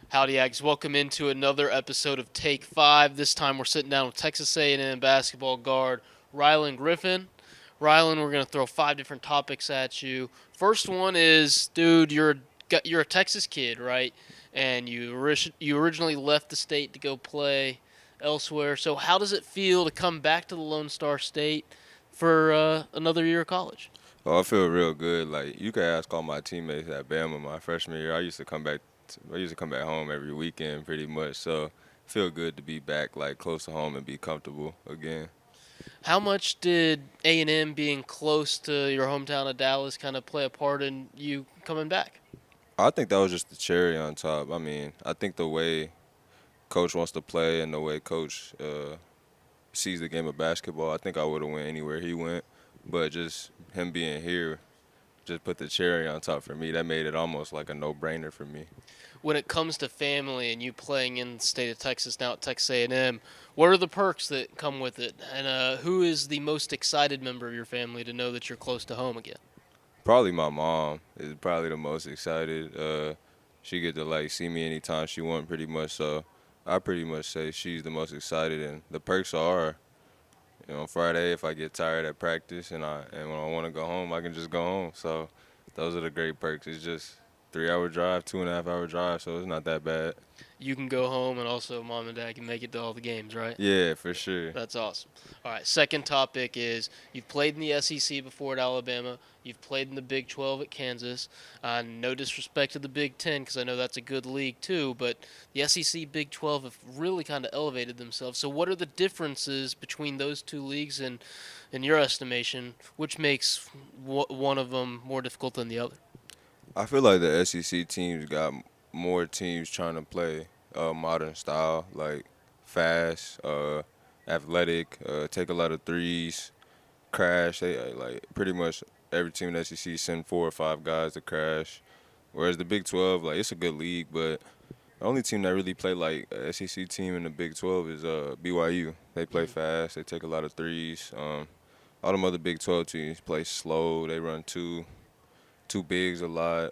Howdy, Aggies. Welcome into another episode of Take 5. This time we're sitting down with Texas A&M basketball guard Rylan Griffen. Rylan, we're going to throw 5 different topics at you. First one is, dude, you're a Texas kid, right? And you originally left the state to go play elsewhere. So how does it feel to come back to the Lone Star State for another year of college? Oh, I feel real good. Like you could ask all my teammates at Bama my freshman year. I used to come back home every weekend pretty much. So I feel good to be back like close to home and be comfortable again. How much did A&M being close to your hometown of Dallas kind of play a part in you coming back? I think that was just the cherry on top. I mean, I think the way coach wants to play and the way coach sees the game of basketball, I think I would have went anywhere he went. But just him being here just put the cherry on top for me. That made it almost like a no-brainer for me. When it comes to family and you playing in the state of Texas now at Texas A&M, what are the perks that come with it? And who is the most excited member of your family to know that you're close to home again? Probably my mom is probably the most excited. She get to like see me anytime she want, pretty much. So I pretty much say she's the most excited, and the perks are, on Friday if I get tired at practice and when I want to go home, I can just go home. So those are the great perks. It's just 3 hour drive, 2.5 hour drive, so it's not that bad. You can go home and also mom and dad can make it to all the games, right? Yeah, for sure. That's awesome. All right, second topic is you've played in the SEC before at Alabama. You've played in the Big 12 at Kansas. No disrespect to the Big 10 because I know that's a good league too, but the SEC Big 12 have really kind of elevated themselves. So what are the differences between those two leagues and in your estimation, which makes one of them more difficult than the other? I feel like the SEC teams got more teams trying to play modern style, like fast, athletic, take a lot of threes, crash. They like pretty much every team in the SEC send 4 or 5 guys to crash. Whereas the Big 12, like it's a good league, but the only team that really play like a SEC team in the Big 12 is BYU. They play fast. They take a lot of threes. All them other Big 12 teams play slow. They run two bigs a lot.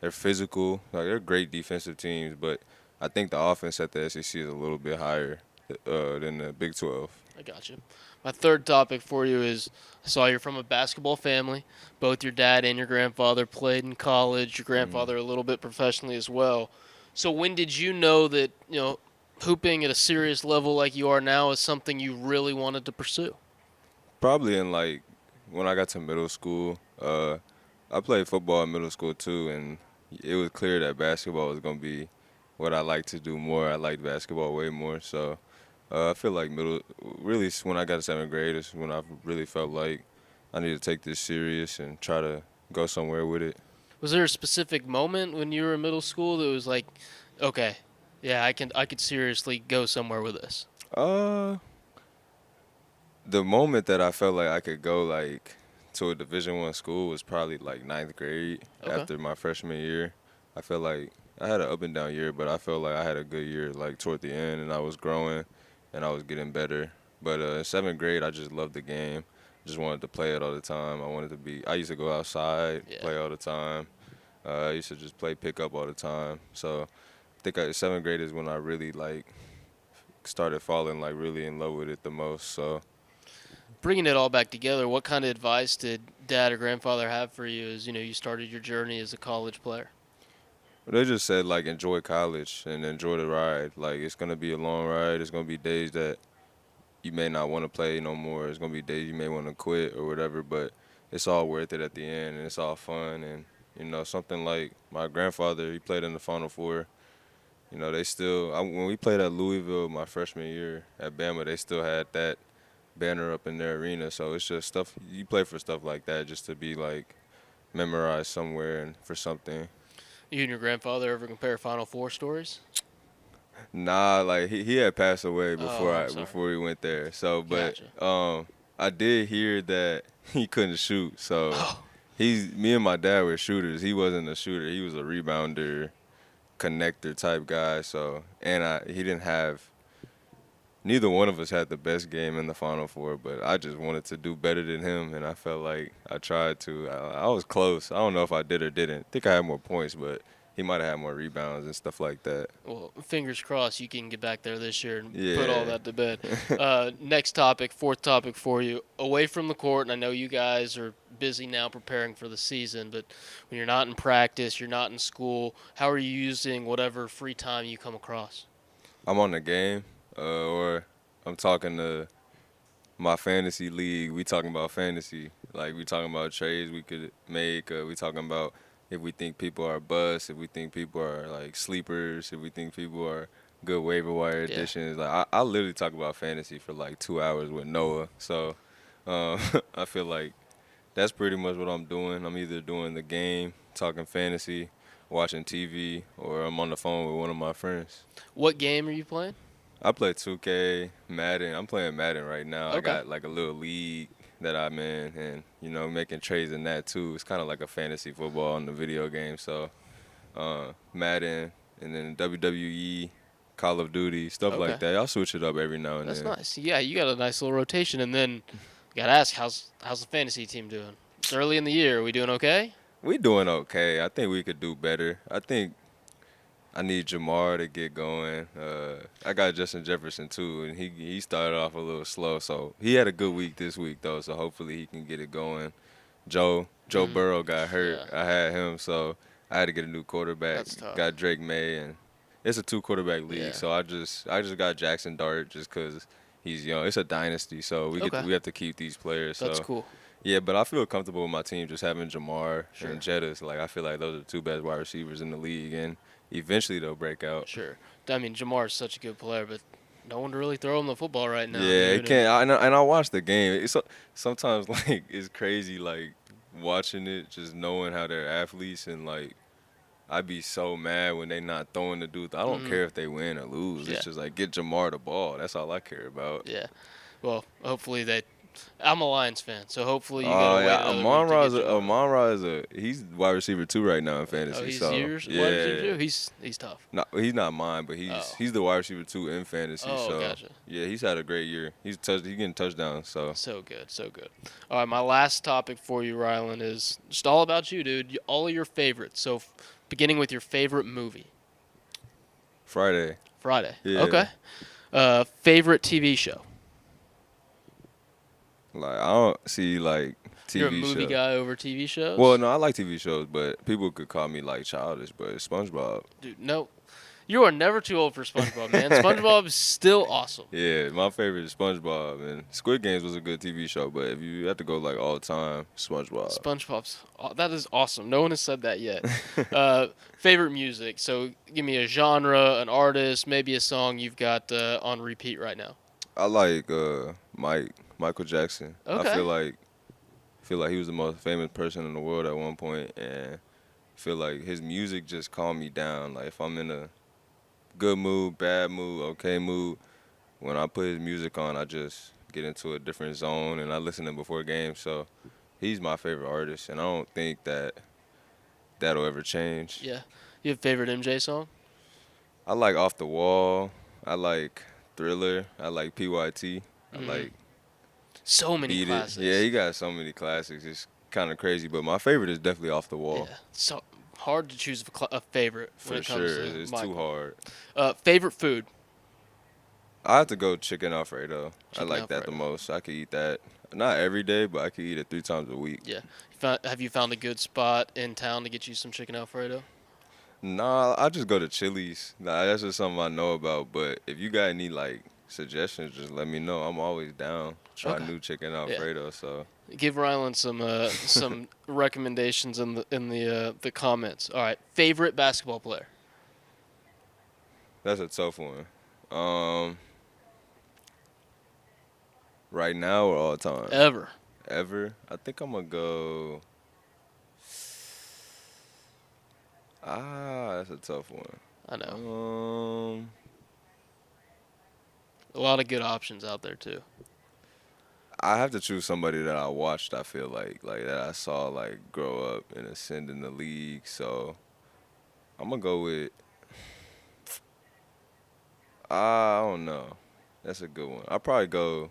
They're physical. Like they're great defensive teams, but I think the offense at the SEC is a little bit higher than the Big 12. I got you. My third topic for you is I saw you're from a basketball family. Both your dad and your grandfather played in college. Your grandfather a little bit professionally as well. So when did you know that, hooping at a serious level like you are now is something you really wanted to pursue? Probably in like when I got to middle school. I played football in middle school too, and it was clear that basketball was gonna be what I like to do more. I liked basketball way more, so I feel like really when I got to 7th grade is when I really felt like I need to take this serious and try to go somewhere with it. Was there a specific moment when you were in middle school that was like, okay, yeah, I could seriously go somewhere with this? Uh, the moment that I felt like I could go like to a Division 1 school was probably like 9th grade Okay. after my freshman year. I felt like I had an up and down year, but I felt like I had a good year like toward the end, and I was growing and I was getting better. But in 7th grade, I just loved the game. Just wanted to play it all the time. I used to go outside, Yeah. play all the time. I used to just play pickup all the time. So I think 7th grade is when I really like started falling like really in love with it the most. So Bringing it all back together, what kind of advice did dad or grandfather have for you as you started your journey as a college player? they just said like enjoy college and enjoy the ride. Like it's gonna be a long ride. It's gonna be days that you may not want to play no more. It's gonna be days you may want to quit or whatever. But it's all worth it at the end, and it's all fun. And something like my grandfather, he played in the Final Four. When we played at Louisville my freshman year at Bama, they still had that banner up in their arena. So it's just stuff you play for stuff like that just to be like memorized somewhere and for something. You and your grandfather ever compare Final Four stories? Nah, like he had passed away Oh, I'm sorry. before we went there. So, but Gotcha. I did hear that he couldn't shoot. So Oh, me and my dad were shooters. He wasn't a shooter. He was a rebounder, connector type guy. So he didn't have. Neither one of us had the best game in the Final Four, but I just wanted to do better than him, and I felt like I tried to. I was close. I don't know if I did or didn't. I think I had more points, but he might have had more rebounds and stuff like that. Well, fingers crossed you can get back there this year and put all Yeah. that to bed. Next topic, fourth topic for you. Away from the court, and I know you guys are busy now preparing for the season, but when you're not in practice, you're not in school, how are you using whatever free time you come across? I'm on the game, or I'm talking to my fantasy league. We talking about fantasy. Like we talking about trades we could make. We talking about if we think people are busts, if we think people are like sleepers, if we think people are good waiver wire Yeah. additions. Like I literally talk about fantasy for like 2 hours with Noah. So I feel like that's pretty much what I'm doing. I'm either doing the game, talking fantasy, watching TV, or I'm on the phone with one of my friends. What game are you playing? I play 2K, Madden. I'm playing Madden right now. I Okay. got like a little league that I'm in, and making trades in that too. It's kind of like a fantasy football in the video game. So Madden, and then WWE, Call of Duty, stuff Okay. like that. I'll switch it up every now and That's then. nice. Yeah, you got a nice little rotation, and then got to ask, how's the fantasy team doing? It's early in the year. Are we doing okay? We doing okay. I think we could do better. I think I need Jamar to get going. I got Justin Jefferson too, and he started off a little slow. So he had a good week this week though. So hopefully he can get it going. Joe Mm, Burrow got hurt. yeah, I had him, so I had to get a new quarterback. that's tough. Got Drake May, and it's a 2 quarterback league. Yeah. So I just got Jackson Dart just because he's young. It's a dynasty, so Okay. we have to keep these players. That's So cool. yeah, but I feel comfortable with my team just having Jamar Sure. and Jettis. Like I feel like those are the two best wide receivers in the league, and eventually they'll break out. Sure. I mean, Jamar's such a good player, but no one to really throw him the football right now, Yeah, it dude. can't. And I watch the game. Sometimes like it's crazy, like watching it, just knowing how they're athletes, and like I'd be so mad when they not throwing the dude. I don't Mhm. care if they win or lose. Yeah. It's just like get Jamar the ball. That's all I care about. Yeah. Well, hopefully they. I'm a Lions fan, so hopefully you Oh gotta wait yeah, another week to get Jamar. Amon Ra he's wide receiver 2 right now in Oh, fantasy. he's So yours. Wide receiver yeah, too. He's tough. no, he's not mine, but Oh. he's the wide receiver 2 in fantasy. Oh, So gotcha. yeah, he's had a great year. He's getting touchdowns. So So good, so good. All right, my last topic for you, Rylan, is just all about you, dude. All of your favorites. So, beginning with your favorite movie, Friday. Friday. Yeah. Okay. Favorite TV show. Like I don't see like TV You're a movie shows. guy over TV shows. Well, no, I like TV shows, but people could call me like childish. But it's SpongeBob. Dude, no. You are never too old for SpongeBob, man. SpongeBob is still awesome. Yeah, my favorite is SpongeBob, and Squid Games was a good TV show. But if you have to go like all time, SpongeBob. That is awesome. No one has said that yet. Favorite music. So give me a genre, an artist, maybe a song you've got on repeat right now. I like Michael Jackson. Okay. I feel like he was the most famous person in the world at one point, and I feel like his music just calmed me down. Like if I'm in a good mood, bad mood, okay mood, when I put his music on, I just get into a different zone, and I listen to him before games. So he's my favorite artist, and I don't think that'll ever change. Yeah. You have a favorite MJ song? I like Off the Wall. I like Thriller. I like PYT. I Mhm. like So many Beat classics. It. Yeah, he got so many classics. It's kind of crazy, but my favorite is definitely Off the Wall. Yeah. So hard to choose a favorite when For it comes sure, to it's Michael. too hard. Favorite food? I have to go chicken Alfredo. Chicken I like that the Alfredo. most. I could eat that not every day, but I could eat it 3 times a week. Yeah. Have you found a good spot in town to get you some chicken Alfredo? Nah, I just go to Chili's. Nah, that's just something I know about. But if you got any like suggestions, just let me know. I'm always down. Try Okay. new chicken Alfredo. So Give Rylan some recommendations in the comments. All right. Favorite basketball player? that's a tough one. Right now or all time? Ever. Ever? I think I'm gonna go. That's a tough one. I know. A lot of good options out there too. I have to choose somebody that I watched. I feel like that I saw like grow up and ascend in the league. So I'm gonna go with. I don't know. That's a good one. I'll probably go.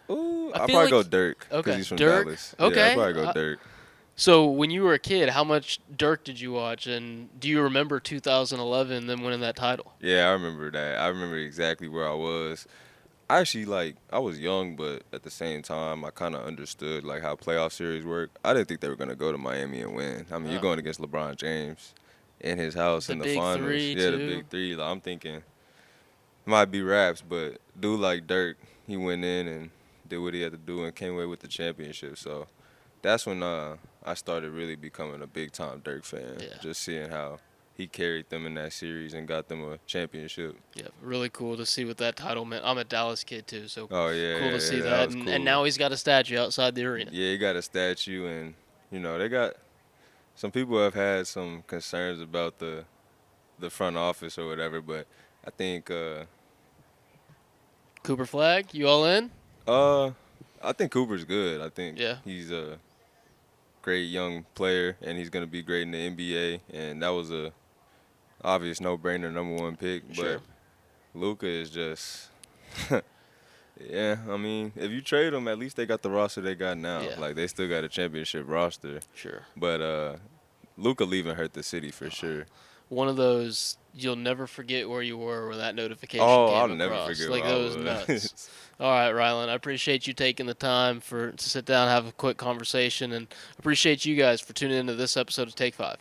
Ooh, I I'll feel probably like go Dirk because okay, he's from Dirk. Dallas. Yeah, I'll Okay. probably go Dirk. So when you were a kid, how much Dirk did you watch, and do you remember 2011 them winning that title? Yeah, I remember that. I remember exactly where I was. I actually I was young, but at the same time, I kind of understood like how playoff series work. I didn't think they were gonna go to Miami and win. I mean, you're Oh, going against LeBron James in his house the in the big finals. three Yeah, the too. big three. Like, I'm thinking it might be raps, but dude like Dirk, he went in and did what he had to do and came away with the championship. So that's when I started really becoming a big time Dirk fan. Yeah, Just seeing how he carried them in that series and got them a championship. yeah, really cool to see what that title meant. I'm a Dallas kid too, so Oh yeah, cool to yeah, see yeah. That that. was And cool. now he's got a statue outside the arena. Yeah, he got a statue, and they got some people have had some concerns about the front office or whatever, but I think Cooper Flag, you all in? uh I think Cooper's good. I think Yeah, he's a great young player, and he's gonna be great in the NBA, and that was a obvious no-brainer #1 pick. sure. But Luca is just yeah. I mean, if you trade him, at least they got the roster they got now. Yeah, Like they still got a championship roster, sure. but Luca leaving hurt the city for sure. One of those you'll never forget where you were when that notification Oh, I'll came never across. forget Like where I those nuts. was. All right, Rylan, I appreciate you taking the time to sit down and have a quick conversation, and appreciate you guys for tuning into this episode of Take 5.